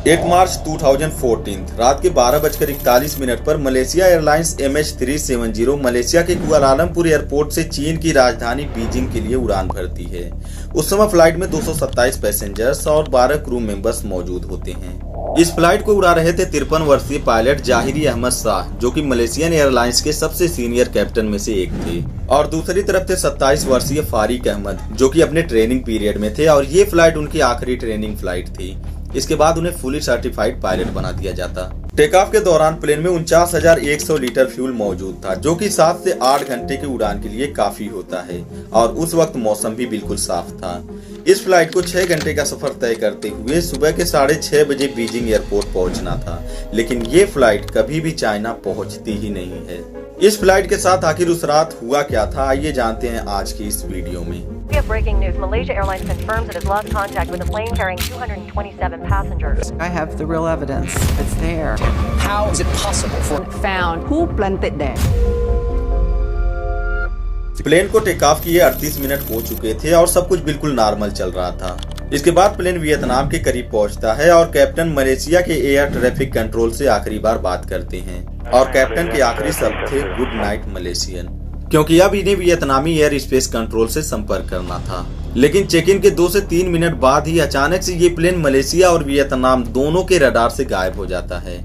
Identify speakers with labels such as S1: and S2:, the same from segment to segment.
S1: 8 मार्च 2014 रात के 12:41 पर मलेशिया एयरलाइंस MH370 मलेशिया के कुआलालमपुर एयरपोर्ट से चीन की राजधानी बीजिंग के लिए उड़ान भरती है। उस समय फ्लाइट में 227 पैसेंजर्स और 12 क्रू मेंबर्स मौजूद होते हैं। इस फ्लाइट को उड़ा रहे थे 53 वर्षीय पायलट जाहिरी अहमद शाह, जो कि मलेशियन एयरलाइंस के सबसे सीनियर कैप्टन में से एक थे, और दूसरी तरफ थे 27 वर्षीय फारिक अहमद, जो कि अपने ट्रेनिंग पीरियड में थे और ये फ्लाइट उनकी आखिरी ट्रेनिंग फ्लाइट थी। इसके बाद उन्हें फुली सर्टिफाइड पायलट बना दिया जाता। टेक ऑफ के दौरान प्लेन में 49,100 लीटर फ्यूल मौजूद था, जो कि 7 से 8 घंटे की उड़ान के लिए काफी होता है, और उस वक्त मौसम भी बिल्कुल साफ था। इस फ्लाइट को 6 घंटे का सफर तय करते हुए सुबह के 6:30 बजे बीजिंग एयरपोर्ट पहुंचना था, लेकिन ये फ्लाइट कभी भी चाइना पहुंचती ही नहीं है। इस फ्लाइट के साथ आखिर उस रात हुआ क्या था, आइए जानते हैं आज की इस वीडियो में।
S2: We have breaking news. Malaysia Airlines confirms it has lost contact with a plane carrying 227 passengers.
S3: I have the real evidence. It's there.
S4: How is it possible for
S3: Found. Who planted there?
S1: Plane को take off किए 38 minute हो चुके थे और सब कुछ बिल्कुल normal चल रहा था। इसके बाद प्लेन वियतनाम के करीब पहुंचता है और कैप्टन मलेशिया के एयर ट्रैफिक कंट्रोल से आखिरी बार बात करते हैं, और कैप्टन के आखिरी शब्द थे गुड नाइट मलेशियन, क्योंकि अब इन्हें वियतनामी एयर स्पेस कंट्रोल से संपर्क करना था। लेकिन चेक इन के 2 से 3 मिनट बाद ही अचानक से ये प्लेन मलेशिया और वियतनाम दोनों के रडार से गायब हो जाता है।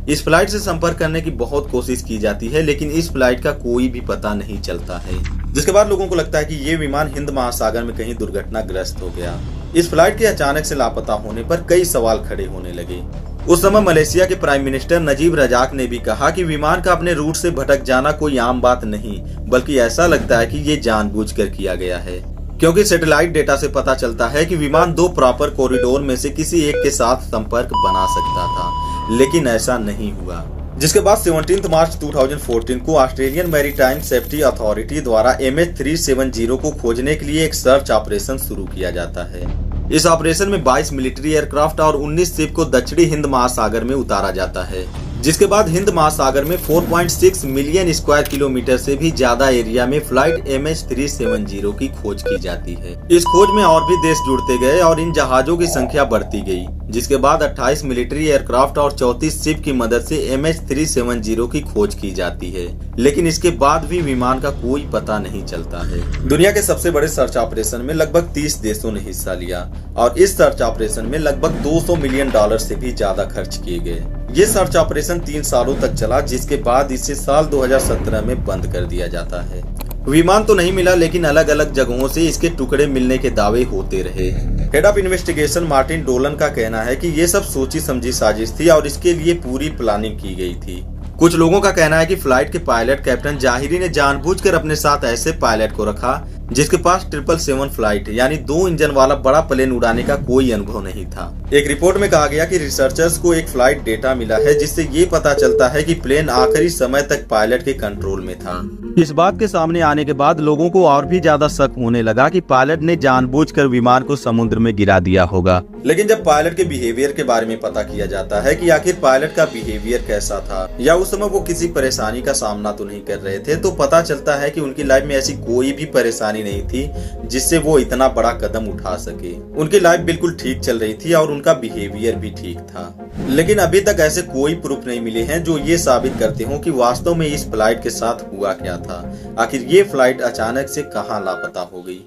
S1: इस फ्लाइट से संपर्क करने की बहुत कोशिश की जाती है, लेकिन इस फ्लाइट का कोई भी पता नहीं चलता है, जिसके बाद लोगों को लगता है कि ये विमान हिंद महासागर में कहीं दुर्घटनाग्रस्त हो गया। इस फ्लाइट के अचानक से लापता होने पर कई सवाल खड़े होने लगे। उस समय मलेशिया के प्राइम मिनिस्टर नजीब रजाक ने भी कहा कि विमान का अपने रूट से भटक जाना कोई आम बात नहीं, बल्कि ऐसा लगता है कि ये जानबूझकर किया गया है, क्योंकि सैटेलाइट डेटा से पता चलता है कि विमान 2 प्रॉपर कॉरिडोर में से किसी एक के साथ संपर्क बना सकता था, लेकिन ऐसा नहीं हुआ। जिसके बाद 17 मार्च 2014 को ऑस्ट्रेलियन मैरीटाइम सेफ्टी अथॉरिटी द्वारा MH370 को खोजने के लिए एक सर्च ऑपरेशन शुरू किया जाता है। इस ऑपरेशन में 22 मिलिट्री एयरक्राफ्ट और 19 शिप को दक्षिणी हिंद महासागर में उतारा जाता है, जिसके बाद हिंद महासागर में 4.6 मिलियन स्क्वायर किलोमीटर से भी ज्यादा एरिया में फ्लाइट MH370 की खोज की जाती है। इस खोज में और भी देश जुड़ते गए और इन जहाजों की संख्या बढ़ती गई, जिसके बाद 28 मिलिट्री एयरक्राफ्ट और 34 शिप की मदद से MH370 की खोज की जाती है, लेकिन इसके बाद भी विमान का कोई पता नहीं चलता है। दुनिया के सबसे बड़े सर्च ऑपरेशन में लगभग 30 देशों ने हिस्सा लिया, और इस सर्च ऑपरेशन में लगभग $200 मिलियन से भी ज्यादा खर्च किए गए। ये सर्च ऑपरेशन 3 सालों तक चला, जिसके बाद इसे साल 2017 में बंद कर दिया जाता है। विमान तो नहीं मिला, लेकिन अलग अलग जगहों से इसके टुकड़े मिलने के दावे होते रहे। Head of investigation Martin Dolan का कहना है कि ये सब सोची समझी साजिश थी और इसके लिए पूरी प्लानिंग की गई थी। कुछ लोगों का कहना है कि फ्लाइट के पायलट कैप्टन जाहिरी ने जानबूझकर अपने साथ ऐसे पायलट को रखा जिसके पास 777 फ्लाइट यानी 2 इंजन वाला बड़ा प्लेन उड़ाने का कोई अनुभव नहीं था। एक रिपोर्ट में कहा गया कि रिसर्चर्स को एक फ्लाइट डेटा मिला है, जिससे ये पता चलता है कि प्लेन आखिरी समय तक पायलट के कंट्रोल में था। इस बात के सामने आने के बाद लोगों को और भी ज्यादा शक होने लगा कि पायलट ने जानबूझकर विमान को समुद्र में गिरा दिया होगा। लेकिन जब पायलट के बिहेवियर के बारे में पता किया जाता है कि आखिर पायलट का बिहेवियर कैसा था, या उस समय वो किसी परेशानी का सामना तो नहीं कर रहे थे, तो पता चलता है कि उनकी लाइफ में ऐसी कोई भी परेशानी नहीं थी जिससे वो इतना बड़ा कदम उठा सके। उनकी लाइफ बिल्कुल ठीक चल रही थी और उनका बिहेवियर भी ठीक था। लेकिन अभी तक ऐसे कोई प्रूफ नहीं मिले हैं जो ये साबित करते हो कि वास्तव में इस फ्लाइट के साथ हुआ क्या था। आखिर ये फ्लाइट अचानक से कहां लापता हो गई।